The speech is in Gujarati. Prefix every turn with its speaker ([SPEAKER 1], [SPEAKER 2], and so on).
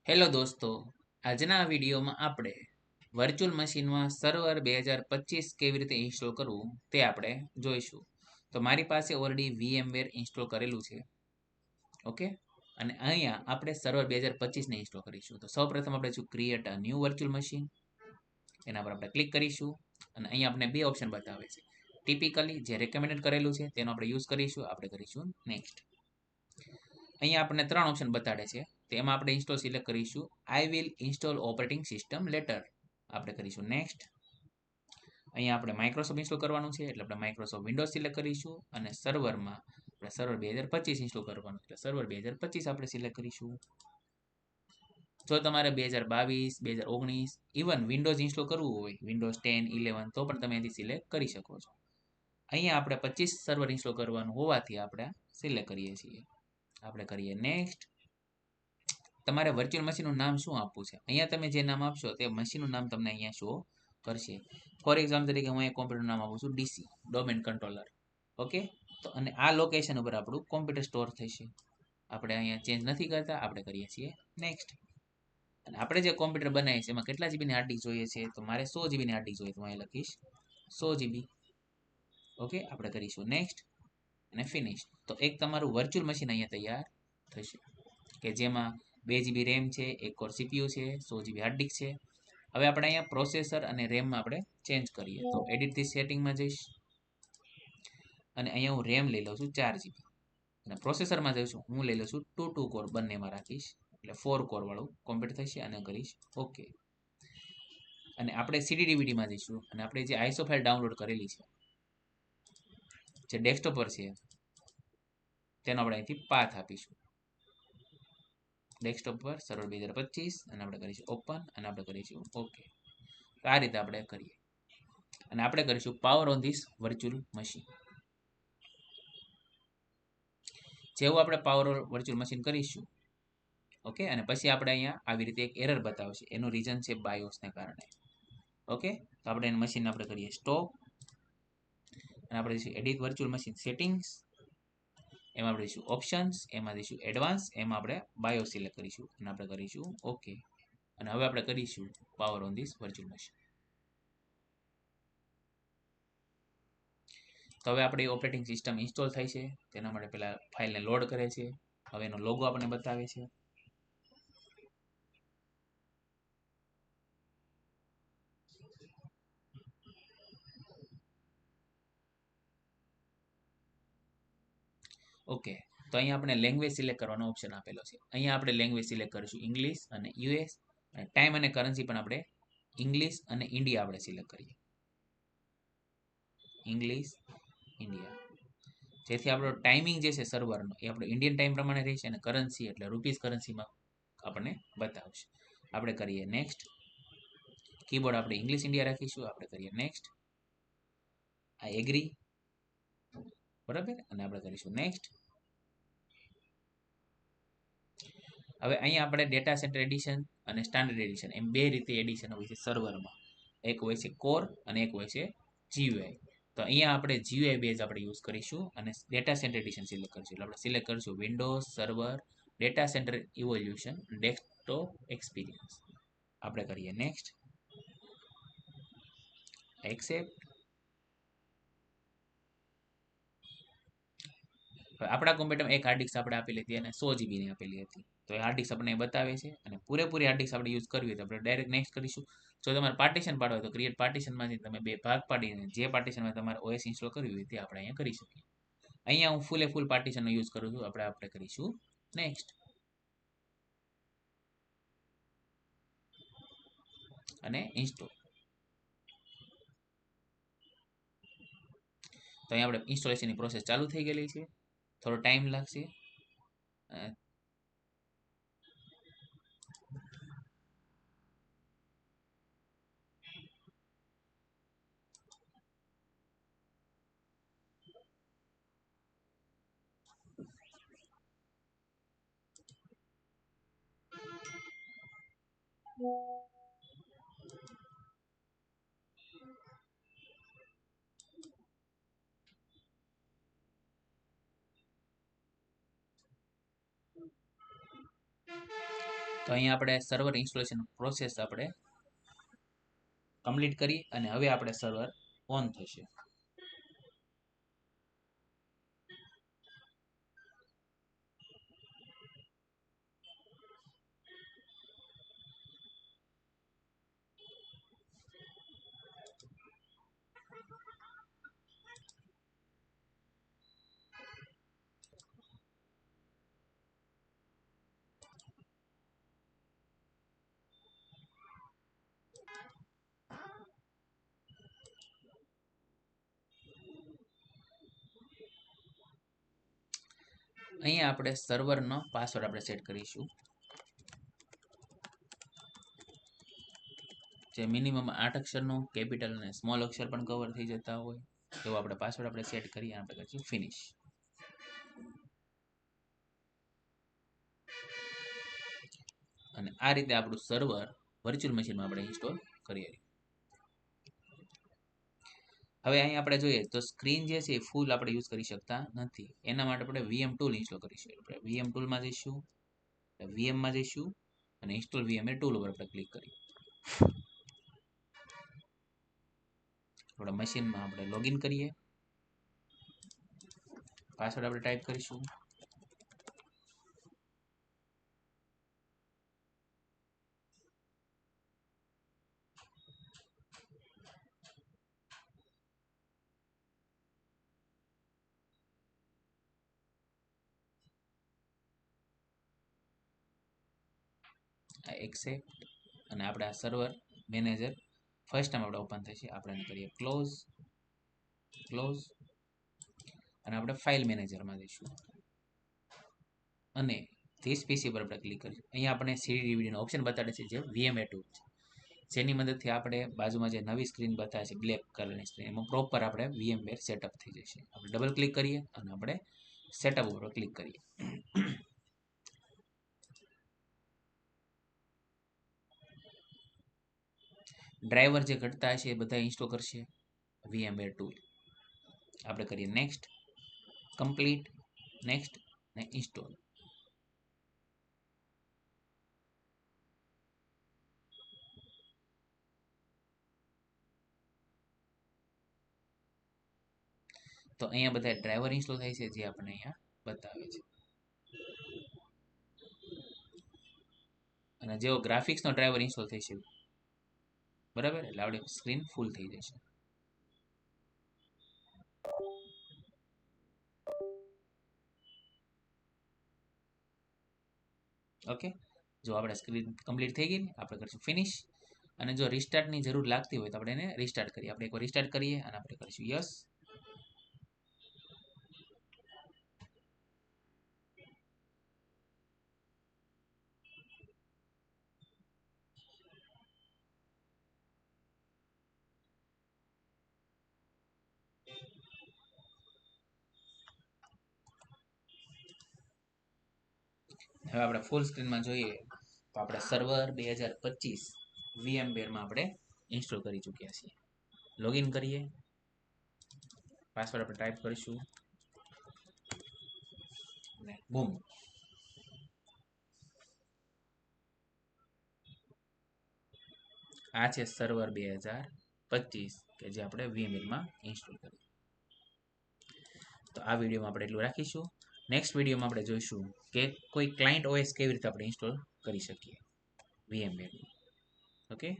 [SPEAKER 1] હેલો દોસ્તો, આજના વિડીયોમાં આપણે વર્ચ્યુઅલ મશીનમાં સર્વર 2025 કેવી રીતે ઇન્સ્ટોલ કરવું તે આપણે જોઈશું. તો મારી પાસે ઓલરેડી VMware ઇન્સ્ટોલ કરેલું છે. ઓકે, અને અહીંયા આપણે સર્વર 2025ને ઇન્સ્ટોલ કરીશું. તો સૌપ્રથમ આપણે જો create a new virtual machine એના પર આપણે ક્લિક કરીશું અને અહીંયા આપણે બે ઓપ્શન બતાવે છે. ટિપિકલી જે રેકમેન્ડેડ કરેલું છે તેનો આપણે યુઝ કરીશું. આપણે કરીશું નેક્સ્ટ. અહીંયા આપણને ત્રણ ઓપ્શન બતાડે છે. તેમાં આપણે ઇન્સ્ટોલ સિલેક્ટ કરીશું. I will install operating system letter. આપણે કરીશું નેક્સ્ટ. અહીંયા આપણે માઇક્રોસોફ્ટ ઇન્સ્ટોલ કરવાનું છે એટલે આપણે માઇક્રોસોફ્ટ વિન્ડોઝ સિલેક્ટ કરીશું અને સર્વરમાં આપણે સર્વર 2025 ઇન્સ્ટોલ કરવાનું એટલે સર્વર 2025 આપણે સિલેક્ટ કરીશું. જો તમારે 2022, 2019 ઇવન વિન્ડોઝ ઇન્સ્ટોલ કરવું હોય, વિન્ડોઝ 10, 11 તો પણ તમે અહીંથી સિલેક્ટ કરી શકો છો. અહીંયા આપણે 25 સર્વર ઇન્સ્ટોલ કરવાનું હોવાથી આપણે સિલેક્ટ કરીએ છીએ. આપણે કરીએ નેક્સ્ટ. તમારે વર્ચ્યુઅલ મશીનનું નામ શું આપવું છે? અહીંયા તમે જે નામ આપશો તે મશીનનું નામ તમને અહીંયા શો કરશે. ફોર એક્ઝામ્પલ તરીકે હું અહીંયા કોમ્પ્યુટરનું નામ આપું છું ડીસી, ડોમેન કંટ્રોલર. ઓકે, તો અને આ લોકેશન ઉપર આપણું કોમ્પ્યુટર સ્ટોર થશે. આપણે અહીંયા ચેન્જ નથી કરતા, આપણે કરીએ છીએ નેક્સ્ટ. અને આપણે જે કોમ્પ્યુટર બનાવીએ છીએ એમાં કેટલા જીબીની હાર્ડ ડિસ્ક જોઈએ છે? તો મારે 100 જીબીની હાર્ડ ડિસ્ક જોઈએ, તો અહીં લખીશ 100 જીબી. ઓકે, આપણે કરીશું નેક્સ્ટ અને ફિનિશ. તો એક તમારું વર્ચ્યુઅલ મશીન અહીંયા તૈયાર થશે કે જેમાં 2 જીબી રેમ છે, 1 કોર CPU છે, 100 જીબી હાર્ડ ડિસ્ક છે. હવે આપણે અહીંયા પ્રોસેસર અને રેમમાં આપણે ચેન્જ કરીએ. તો એડિટ ધી સેટિંગમાં જઈશ અને અહીંયા હું રેમ લઈ લઉં છું 4 જીબી અને પ્રોસેસરમાં જઈશું હું લઈ લઉં છું 2 કોર, બંનેમાં રાખીશ એટલે 4 કોર વાળું કોમ્પ્યુટર થશે અને કરીશ ઓકે. અને આપણે CD DVDમાં જઈશું અને આપણે જે આઈસો ફાઇલ ડાઉનલોડ કરેલી છે જે ડેસ્કટોપ પર છે તેનો આપણે અહીંથી પાથ આપીશું. ડેસ્કટોપ પર સર્વર 2025 અને આપણે કરીશું ઓપન અને આપણે કરીશું ઓકે. આ રીતે આપણે કરીએ અને આપણે કરીશું power on this virtual machine. જેવું આપણે પાવર વર્ચ્યુઅલ મશીન કરીશું ઓકે, અને પછી આપણે અહીંયા આવી રીતે એક એરર બતાવશે. એનું રીઝન છે બાયોસને કારણે. ઓકે, તો આપણે એનું મશીન આપણે કરીએ સ્ટોપ અને આપણે જઈશું એડિટ વર્ચ્યુઅલ મશીન સેટિંગ્સ, એમાં આપણે જઈશું ઓપ્શન્સ, એમાં જઈશું એડવાન્સ, એમાં આપણે બાયો સિલેક્ટ કરીશું અને આપણે કરીશું ઓકે. અને હવે આપણે કરીશું power on this virtual machine. તો હવે આપણી ઓપરેટિંગ સિસ્ટમ ઇન્સ્ટોલ થઈ છે. તેના માટે પહેલા ફાઇલને લોડ કરે છે. હવે એનો લોગો આપણને બતાવે છે. ઓકે, તો અહીંયા આપણે લેંગ્વેજ સિલેક્ટ કરવાનો ઓપ્શન આપેલો છે. અહીંયા આપણે લેંગ્વેજ સિલેક્ટ કરીશું ઇંગ્લિશ અને US અને ટાઈમ અને કરન્સી પણ આપણે ઇંગ્લિશ અને ઇન્ડિયા આપણે સિલેક્ટ કરીએ. ઇંગ્લિશ ઇન્ડિયા, જેથી આપણો ટાઈમિંગ જે છે સર્વરનો એ આપણો ઇન્ડિયન ટાઈમ પ્રમાણે રહેશે અને કરન્સી એટલે રૂપીઝ કરન્સીમાં આપણને બતાવશે. આપણે કરીએ નેક્સ્ટ. કીબોર્ડ આપણે ઇંગ્લિશ ઇન્ડિયા રાખીશું. આપણે કરીએ નેક્સ્ટ. આ એગ્રી, બરાબર, અને આપણે કરીશું નેક્સ્ટ. હવે અહીંયા આપણે ડેટા સેન્ટર એડિશન અને સ્ટાન્ડર્ડ એડિશન એમ બે રીતે એડિશન હોય છે સર્વરમાં. એક હોય છે કોર અને એક હોય છે GUI. તો અહીંયા આપણે GUI બેઝ આપણે યુઝ કરીશું અને ડેટા સેન્ટર એડિશન સિલેક્ટ કરીશું. એટલે આપણે સિલેક્ટ કરીશું Windows server data centre evolution desktop experience. આપણે કરીએ નેક્સ્ટ, એક્સેપ્ટ. આપણા કોમ્પ્યુટરમાં એક હાર્ડ ડિસ્ક આપણે આપેલી હતી અને 100 જીબીની આપેલી હતી. તો એ હાર્ડ ડિસ્ક આપણને બતાવે છે અને પૂરેપૂરી હાર્ડ ડિસ્ક આપણે યુઝ કરવી હોય તો આપણે ડાયરેક્ટ નેક્સ્ટ કરીશું. જો તમારે પાર્ટીશન પાડવા હોય તો ક્રિએટ પાર્ટીશનમાંથી તમે બે ભાગ પાડીને જે પાર્ટીશનમાં તમારે OS ઇન્સ્ટોલ કરવી હોય તે આપણે અહીંયા કરી શકીએ. અહીંયા હું ફૂલ પાર્ટીશનનો યુઝ કરું છું. આપણે કરીશું નેક્સ્ટ અને ઇન્સ્ટોલ. તો અહીંયા આપણે ઇન્સ્ટોલેશનની પ્રોસેસ ચાલુ થઈ ગયેલી છે. થોડો ટાઈમ લાગશે. તો અહીંયા આપણે સર્વર ઇન્સ્ટોલેશન પ્રોસેસ આપણે કમ્પ્લીટ કરી અને હવે આપણે સર્વર ઓન થશે. અહીંયા આપણે સર્વરનો પાસવર્ડ આપણે સેટ કરીશું, જે મિનિમમ 8 અક્ષરનો, કેપિટલ અને સ્મોલ અક્ષર પણ કવર થઈ જતા હોય એવો આપણે પાસવર્ડ આપણે સેટ કરી અને આપણે કરીશું ફિનિશ. અને આ રીતે આપણું સર્વર વર્ચ્યુઅલ મશીનમાં આપણે ઇન્સ્ટોલ કરીએ. હવે અહીં આપણે જોઈએ તો સ્ક્રીન જે છે એ ફૂલ આપણે યુઝ કરી શકતા નથી. એના માટે આપણે VM ટૂલ ઇન્સ્ટોલ કરીશું. આપણે VM ટૂલમાં જઈશું, VMમાં જઈશું અને ઇન્સ્ટોલ VM ટૂલ ઉપર આપણે ક્લિક કરીએ. આપણા મશીનમાં આપણે લોગિન કરીએ, પાસવર્ડ આપણે ટાઈપ કરીશું. એક્સેપ્ટ અને આપણે આ સર્વર મેનેજર ફર્સ્ટ ટાઈમ આપણે ઓપન થશે. આપણે એને કરીએ ક્લોઝ અને આપણે ફાઇલ મેનેજરમાં જઈશું અને ધીસ પીસી પર આપણે ક્લિક કરીશું. અહીંયા આપણે CD DVDનો ઓપ્શન બતાડે છે, જે VMA ટૂલ છે, જેની મદદથી આપણે બાજુમાં જે નવી સ્ક્રીન બતાવે છે બ્લેક કલરની સ્ક્રીન, એમાં પ્રોપર આપણે VMware સેટઅપ થઈ જશે. આપણે ડબલ ક્લિક કરીએ અને આપણે સેટઅપ ઉપર ક્લિક કરીએ. ડ્રાઈવર જે ઘટતા હશે એ બધા ઇન્સ્ટોલ કરશે VMware ટૂલ. આપણે કરીએ નેક્સ્ટ, કમ્પ્લીટ, નેક્સ્ટ ને ઇન્સ્ટોલ. તો અહીંયા બધા ડ્રાઈવર ઇન્સ્ટોલ થાય છે, જે આપણે અહીંયા બતાવે છે. અને જેવો ગ્રાફિક્સનો ડ્રાઈવર ઇન્સ્ટોલ થશે, બરાબર, એટલે આપણી સ્ક્રીન ફૂલ થઈ જશે. ઓકે, જો આપણે સ્ક્રીન કમ્પ્લીટ થઈ ગઈ, આપણે કરીશું ફિનિશ. અને જો રિસ્ટાર્ટની જરૂર લાગતી હોય તો આપણે એને રિસ્ટાર્ટ કરીએ. આપણે એકવાર રિસ્ટાર્ટ કરીએ અને આપણે કરીશું યસ. હવે આપણે ફૂલ સ્ક્રીનમાં જોઈએ તો આપણે સર્વર 2025 VMwareમાં આપણે ઇન્સ્ટોલ કરી ચૂક્યા છીએ. લોગિન કરીએ, પાસવર્ડ આપણે ટાઈપ કરીશું ને બૂમ, આ છે સર્વર 2025 કે જે આપણે VMwareમાં ઇન્સ્ટોલ કર્યું. તો આ વિડીયોમાં આપણે એટલું રાખીશું. નેક્સ્ટ વિડીયોમાં આપણે જોઈશું કે કોઈ ક્લાયન્ટ OS કેવી રીતે આપણે ઇન્સ્ટોલ કરી શકીએ VMware. ઓકે.